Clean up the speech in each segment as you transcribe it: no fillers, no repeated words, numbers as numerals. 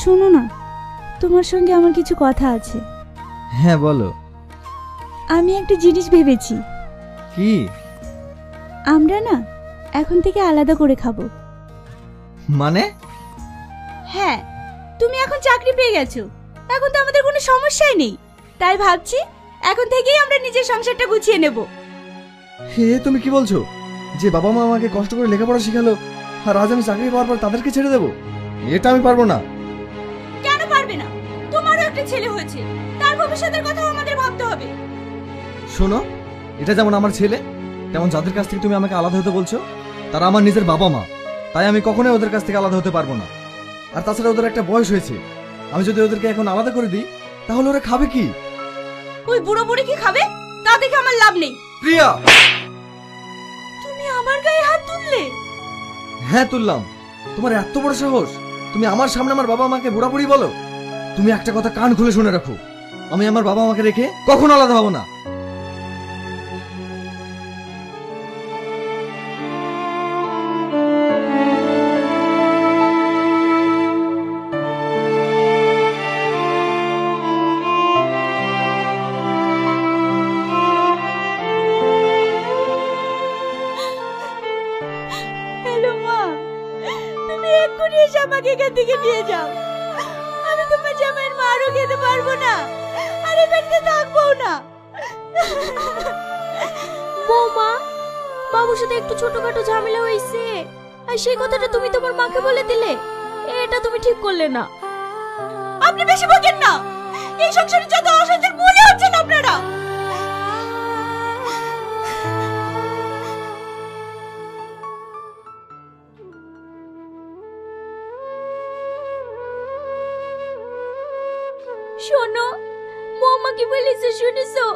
শোনো না, তোমার সঙ্গে আমার কিছু কথা আছে। হ্যাঁ বলো। আমি একটা জিনিস ভেবেছি। কি? আমরা না এখন থেকে আলাদা করে খাবো। মানে? হ্যাঁ, তুমি এখন চাকরি পেয়ে গেছো, এখন তো আমাদের কোনো সমস্যাই নেই। তাই ভাবছি এখন থেকেই আমরা নিজের সংসারটা গুছিয়ে নেব। হে, তুমি কি বলছো? যে বাবা মা আমাকে কষ্ট করে লেখাপড়া শেখালো, আর আজ আমি চাকরি পাওয়ার পর তাদেরকে ছেড়ে দেবো? এটা আমি পারবো না। কেন পারবে না? তোমারও একটা ছেলে হয়েছে, তার ভবিষ্যতের কথাও আমাদের ভাবতে হবে। শোনো, এটা যেমন আমার ছেলে, তেমন যাদের কাছ থেকে তুমি আমাকে আলাদা হতে বলছো তারা আমার নিজের বাবা মা। তাই আমি কখনোই ওদের কাছ থেকে আলাদা হতে পারবো না। আর তাছাড়া ওদের একটা বয়স হয়েছে, আমি যদি ওদেরকে এখন আলাদা করে দিই তাহলে ওরা খাবে কি? ওই বুড়ো বুড়ি কি খাবে তা দেখে আমার লাভ নেই। প্রিয়া, তুমি আমার গায়ে হাত তুললে? হ্যাঁ তুললাম। তোমার এত বড় সাহস, তুমি আমার সামনে আমার বাবা মাকে বুড়া বুড়ি বলো? তুমি একটা কথা কান খুলে শুনে রাখো, আমি আমার বাবা মাকে রেখে কখনো আলাদা হব না। আমাকে এখান থেকে নিয়ে যাও, আমি তোমার জামাইয়ের মারও খেতে পারবো না, আর এই বাড়িতে থাকবো না। বৌমা, বাবুর সাথে একটু ছোটখাটো ঝামেলা হয়েছে, আর সেই কথাটা তুমি তোমার মাকে বলে দিলে, এটা তুমি ঠিক করলে না। আপনি বেশি বকেন না, এই সংসারে যত অশান্তির মূলে হচ্ছেন আপনারা। শোনো, বৌমা কি বলেছে শুনেছো?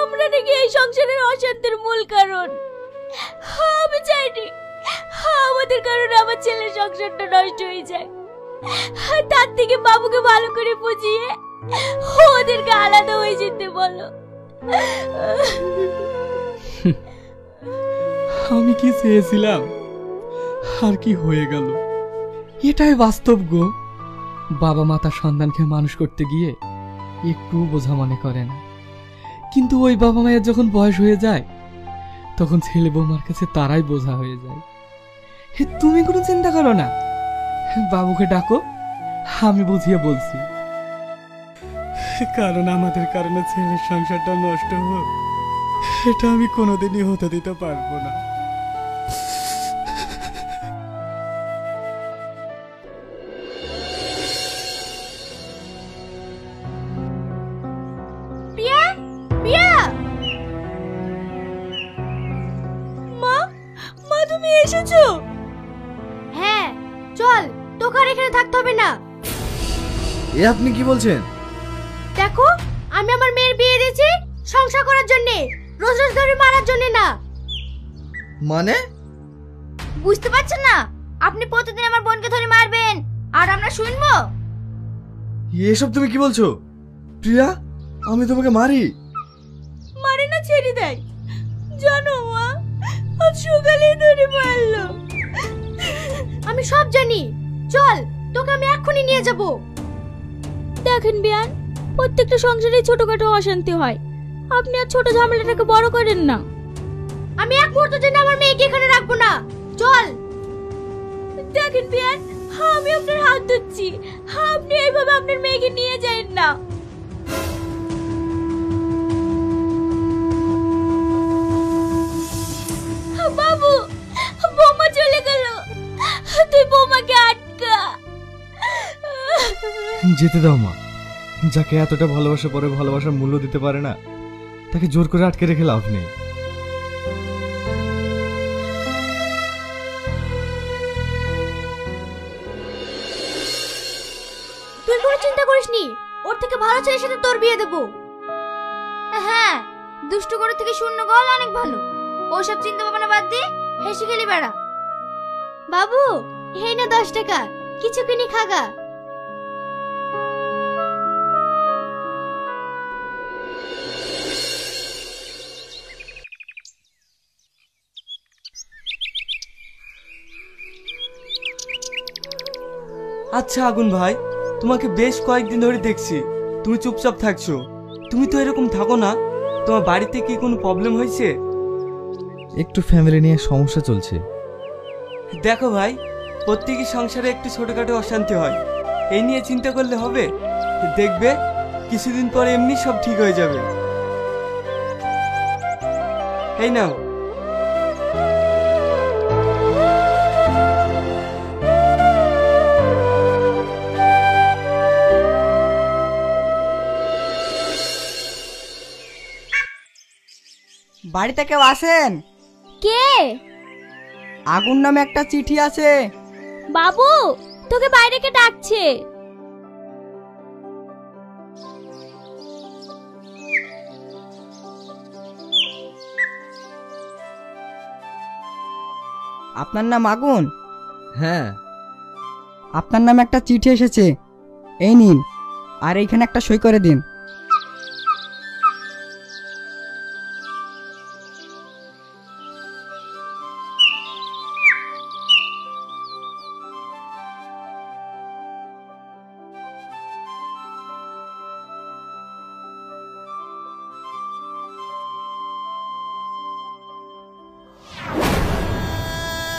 আমরা নাকি এই সংসারের অশান্তির মূল কারণ। আমি চাইনি আমাদের কারণে আমার ছেলের সংসারটা নষ্ট হয়ে যায়। তার থেকে বাবুকে ভালো করে বুঝিয়ে ওদেরকে আলাদা হয়ে যেতে বলো। আমি কি চেয়েছিলাম আর কি হয়ে গেল, এটাই বাস্তব গো। বাবা মা তার সন্তানকে মানুষ করতে গিয়ে একটু বোঝা মনে করে না, কিন্তু ওই বাবা মায়ের যখন বয়স হয়ে যায় তখন ছেলে বৌমার কাছে তারাই বোঝা হয়ে যায়। তুমি কোনো চিন্তা করো না, বাবুকে ডাকো, আমি বুঝিয়ে বলছি। কারণ আমাদের কারণে ছেলের সংসারটা নষ্ট হোক, এটা আমি কোনোদিনই হতে দিতে পারবো না। এসেছো? হ্যাঁ চল, তোকে আর এখানে থাকতে হবে না। এ আপনি কি বলছেন? দেখো, আমি আমার মেয়ের বিয়ে দিয়েছি সংসার করার জন্য, রোজ রোজ ধরে মারার জন্য না। মানে? বুঝতে পারছেন না? আপনি প্রতিদিন আমার বোনকে ধরে মারবেন আর আমরা শুনবো? এসব তুমি কি বলছো প্রিয়া? আমি তোমাকে মারি? মারে না, ছেড়ে দেয়। জানো মা, আজ সকালে ধরে মারলো। আমি সব জানি, চল তোকে আমি এক্ষুনি নিয়ে যাব। দেখেন বিয়ান, প্রত্যেকটা সংসারে ছোটখাটো অশান্তি হয়, আপনি আর ছোট ঝামেলাটাকে বড় করেন না। আমি এক মুহূর্তের জন্য আমার মেয়েকে এখানে রাখবো না, চল। দেখেন বিয়ান, আমি আপনার হাত ধরছি, আপনি এইভাবে আপনার মেয়েকে নিয়ে যাবেন না। বাবু, বৌমা চলে গেল, তুই বৌমাকে আটকা। যেতে দাও মা, যাকে এতটা ভালোবাসা পরে ভালোবাসার মূল্য দিতে পারে না তাকে জোর করে আটকে রেখে লাভ নেই। তুই কোনো চিন্তা করিসনি, ওর থেকে ভালো ছেলের সাথে তোর বিয়ে দেবো। হ্যাঁ, দুষ্টু করে থেকে শূন্য গল অনেক ভালো। ওসব চিন্তা ভাবনা বাদ দিয়ে হেসে খেলি বেড়া। বাবু, এই না 10 টাকা, কিছু কিনি খাগা। আচ্ছা আগুন ভাই, তোমাকে বেশ কয়েকদিন ধরে দেখছি তুমি চুপচাপ থাকছো। তুমি তো এরকম থাকো না। তোমার বাড়িতে কি কোনো প্রবলেম হয়েছে? একটু ফ্যামিলি নিয়ে সমস্যা চলছে। দেখো ভাই, প্রত্যেকই সংসারে একটু ছোটখাটো অশান্তি হয়, এই নিয়ে চিন্তা করলে হবে? দেখবে কিছুদিন পরে এমনি সব ঠিক হয়ে যাবে। এই নাও। বাড়িতে কেউ আসেন? কে? আগুন নামে একটা চিঠি আছে। বাবু, তোকে বাইরে কে ডাকছে? আপনার নাম আগুন? হ্যাঁ। আপনার নামে একটা চিঠি এসেছে, এই নিন, আর এইখানে একটা সই করে দিন।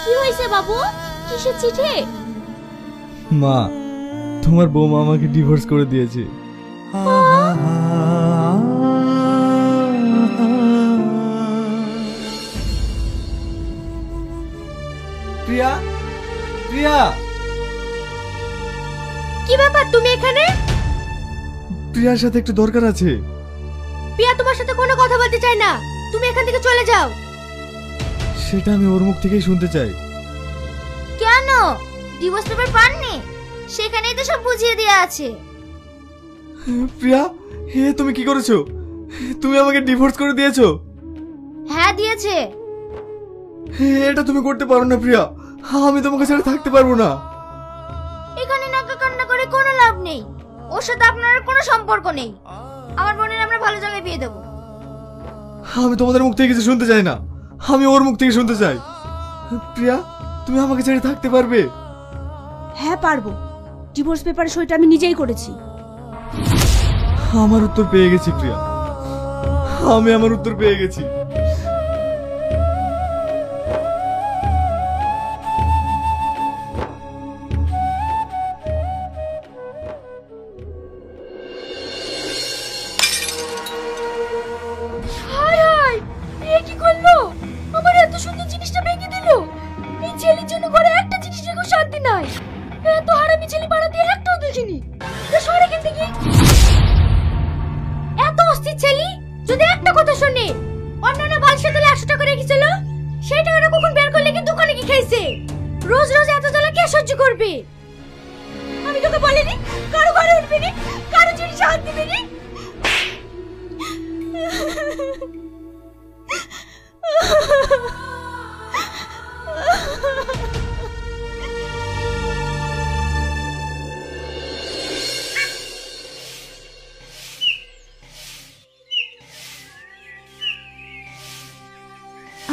কি হয়েছে বাবু? কিসের চিঠি? মা, তোমার বৌমা আমাকে ডিভোর্স করে দিয়েছে। প্রিয়া, প্রিয়া, কি ব্যাপার তুমি এখানে? প্রিয়ার সাথে একটু দরকার আছে। প্রিয়া তোমার সাথে কোনো কথা বলতে চায় না, তুমি এখান থেকে চলে যাও। সেটা আমি ওর মুখ থেকেই শুনতে চাই। কেন? ডিভোর্স পেপার পাননি? সেখানেই তো সব বুঝিয়ে দেওয়া আছে। প্রিয়া, হে তুমি কি করেছো? তুমি আমাকে ডিভোর্স করে দিয়েছো? হ্যাঁ দিয়েছে। এটা তুমি করতে পারো না প্রিয়া, আমি তোমাকে ছাড়া থাকতে পারবো না। এখানে নাকা কান্না করে কোনো লাভ নেই, ওর সাথে আপনার আর কোনো সম্পর্ক নেই। আমার বোনের আমরা ভালো জায়গায় বিয়ে দেবো। আমি তোমাদের মুখ থেকে কিছু শুনতে চাই না, আমি ওর মুখ থেকে শুনতে চাই। প্রিয়া, তুমি আমাকে ছেড়ে থাকতে পারবে? হ্যাঁ পারবো, ডিভোর্স পেপারে সইটা আমি নিজেই করেছি। আমার উত্তর পেয়ে গেছি প্রিয়া, আমি আমার উত্তর পেয়ে গেছি। হায় হায়, এ কি করলো? আমার এত সুন্দর জিনিসটা ভেঙে দিল। এই ছেলের জন্য ঘরে একটা জিনিস রেখে শান্তি নাই। এত হারামি ছেলে পাড়াতে একটাও দেখিনি। তো সরে এখান থেকে। এত অস্থির ছেলে যদি একটা কথা শুনে, অন্যান্য বালসা তুলে 100 টাকা রেখেছিল, সেই টাকাটা কখন বের করলে কি দোকানে কি খাইছে? রোজ রোজ এত জ্বালা কে সহ্য করবে? আমি তোকে বলিনি কারো ঘরে উঠবি না, কারো জিনিস হাত দিবি না।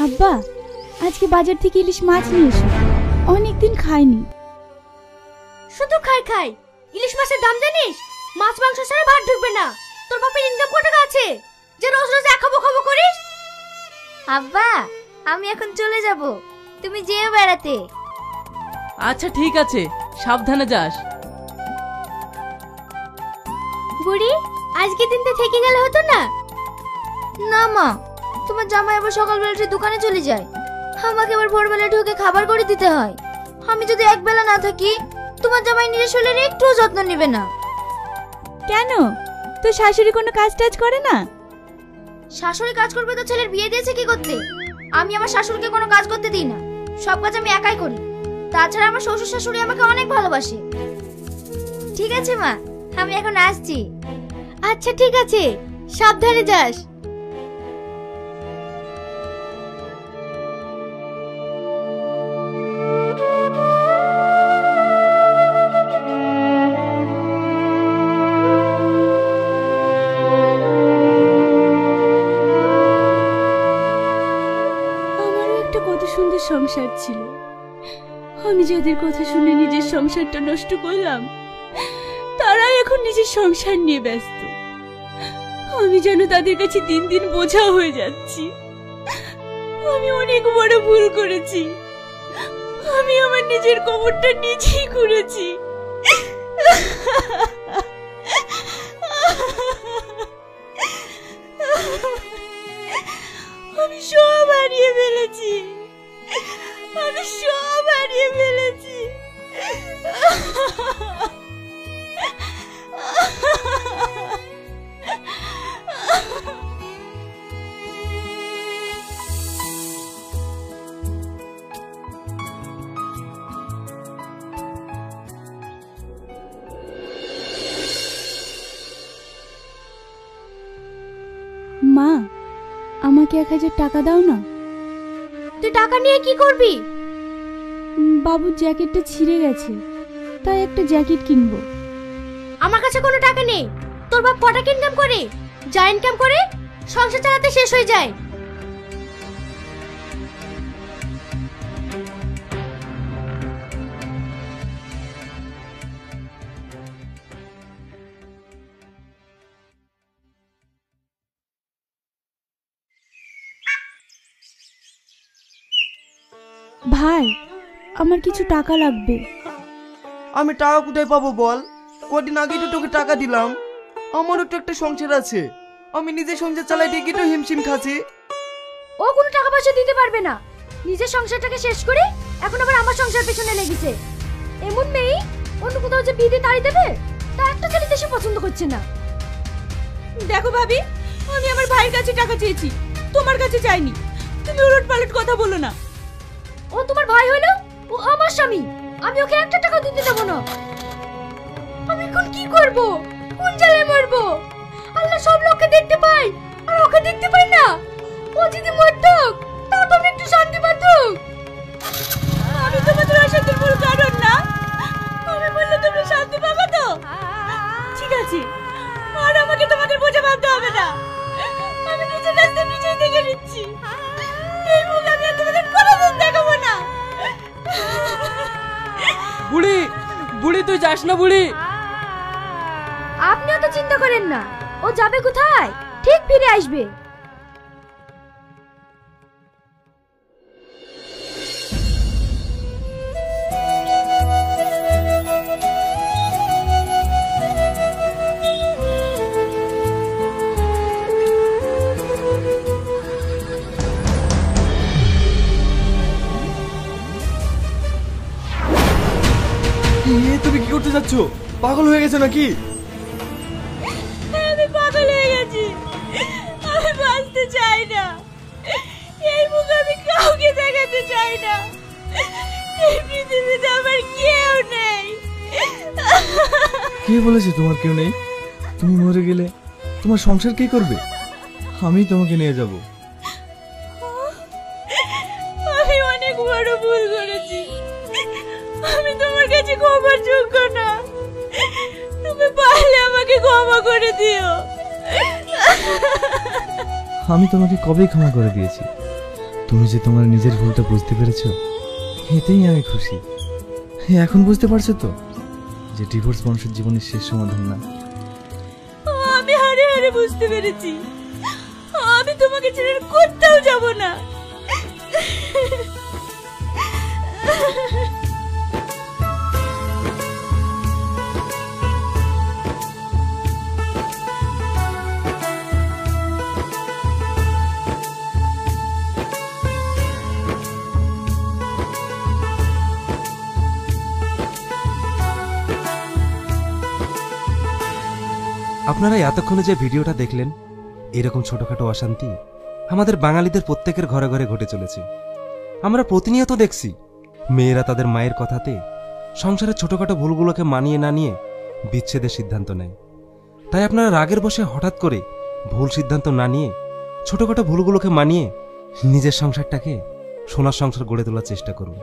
আব্বা, আজকে বাজার থেকে ইলিশ মাছ নিয়ে এসো, অনেকদিন খাইনি। শুধু খাই খাই। ইলিশ মাছের দাম জানিস? মাছ মাংস ছাড়া ভাত ঢুকবে না। তোর বাপের ইনকাম কত টাকা আছে যে রোজ রোজ খাবো খাবো করিস? আব্বা, আমি এখন চলে যাব, তুমি যেও বেড়াতে। আচ্ছা ঠিক আছে, সাবধানে যাস। বুড়ি, আজকে দিনটা থেকে গেলে হতো না? না মা, তোমার জামাই আবার সকালবেলা দোকানে চলে যায়, আমাকে আবার ভোরবেলা ঢুকে খাবার করে দিতে হয়। আমি যদি একবেলা না থাকি, তোমার জামাই নিজের শরীরের একটুও যত্ন নেবে না। কেন, তোর শাশুড়ি কোনো কাজ টাজ করে না? শাশুড়ি কাজ করবে তো ছেলের বিয়ে দিয়েছে কি করতে? আমি আমার শাশুড়িকে কোনো কাজ করতে দিই না, সব কাজ আমি একাই করি। তাছাড়া আমার শ্বশুর শাশুড়ি আমাকে অনেক ভালোবাসে। ঠিক আছে মা, আমি এখন আসছি। আচ্ছা ঠিক আছে, সাবধানে যাস। আমারও একটা কত সুন্দর সংসার ছিল, আমি যাদের কথা শুনে নিজের সংসারটা নষ্ট করলাম তারাই এখন নিজের সংসার নিয়ে ব্যস্ত। আমি যেন তাদের কাছে দিন দিন বোঝা হয়ে যাচ্ছি। আমি অনেক বড় ভুল করেছি। আমি আমার নিজের কবরটা নিজেই করেছি। আমি সব হারিয়ে ফেলেছি। আমি সব হারিয়ে ফেলেছি। মা, আমাকে 1000 টাকা দাও না। তুই টাকা নিয়ে কি করবি? বাবুর জ্যাকেটটা ছিঁড়ে গেছে, তাই একটা জ্যাকেট কিনবো। আমার কাছে কোনো টাকা নেই। তোর বাপ কটা ইনকাম করে? যা ইনকাম করে সংসার চালাতে শেষ হয়ে যায়। ভাই, আমার কিছু টাকা লাগবে। আমি টাকা কোথায় পাবো বল? কদিন আগেই তো তোকে টাকা দিলাম। আমারও তো একটা সংসার আছে। আমি নিজে সংসার চালাইতে গিয়ে তো হিমশিম খাচ্ছি। ও কোনো টাকা পয়সা দিতে পারবে না। নিজের সংসারটাকে শেষ করে এখন আবার আমার সংসার পেছনে লেগেছে। এমন মেয়ে অন্য কোথাও যে বিয়ে দিয়ে তাড়িয়ে দেবে তা একটা ছেলে দেশে পছন্দ করছে না। দেখো ভাবি, আমি আমার ভাইয়ের কাছে টাকা চেয়েছি, তোমার কাছে চাইনি। তুমি উলট পালট কথা বলো না। ও তোমার ভাই হলো, ও আমার স্বামী। আমি ওকে একটা টাকা দিতে দেবো না। আমি এখন কি করব? কোন জ্বালায় মরবো? আল্লাহ সব লোককে দেখতে পাই আর ওকে দেখতে পাই না। ও যদি মরতক তাও তো আমি একটু শান্তি পাতুক। আমি তোমাদের অশান্তির মূল কারণ না। আমি বললে তোমরা শান্তি পাবে তো? ঠিক আছে, আর আমাকে তোমাদের বোঝা ভাবতে হবে না। আমি নিজের রাস্তা নিজেই দেখে নিচ্ছি। এই মুখ আমি আর তোমাদের কোনোদিন দেখাবো না। বুড়ি, বুড়ি তুই যাস না বুড়ি। আপনিও তো চিন্তা করেন না, ও যাবে কোথায়? ঠিক ফিরে আসবে। তুমি কি করতে যাচ্ছ? পাগল হয়ে গেছে নাকি? আমি পাগল হয়ে গেছি। আমি বাঁচতে চাই না। এই মুখ আমি কাউকে দেখাতে চাই না। এই পৃথিবীতে আমার কেউ নেই। কে বলেছে তোমার কেউ নেই? তুমি মরে গেলে তোমার সংসার কে করবে? আমি তোমাকে নিয়ে যাব। আমি অনেক বড় ভুল করেছি। আমি তোমার কাছে ক্ষমার যোগ্য না। তুমি পারলে আমাকে ক্ষমা করে দিও। আমি তোমাকে কবেই ক্ষমা করে দিয়েছি। তুমি যে তোমার নিজের ভুলটা বুঝতে পেরেছো, এতেই আমি খুশি। এখন বুঝতে পারছো তো যে ডিভোর্স মানুষের জীবনের শেষ সমাধান না। আমি হারে হারে বুঝতে পেরেছি। আমি তোমাকে ছেড়ে কোথাও যাব না। আপনারা এতক্ষণে যে ভিডিওটা দেখলেন, এরকম ছোটখাটো অশান্তি আমাদের বাঙালিদের প্রত্যেকের ঘরে ঘরে ঘটে চলেছে। আমরা প্রতিনিয়ত দেখছি মেয়েরা তাদের মায়ের কথাতে সংসারের ছোটখাটো ভুলগুলোকে মানিয়ে না নিয়ে বিচ্ছেদের সিদ্ধান্ত নেয়। তাই আপনারা রাগের বশে হঠাৎ করে ভুল সিদ্ধান্ত না নিয়ে ছোটখাটো ভুলগুলোকে মানিয়ে নিজের সংসারটাকে সোনার সংসার গড়ে তোলার চেষ্টা করুন।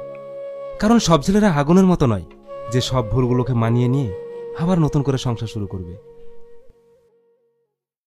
কারণ সব ছেলেরা আগুনের মতো নয় যে সব ভুলগুলোকে মানিয়ে নিয়ে আবার নতুন করে সংসার শুরু করবে।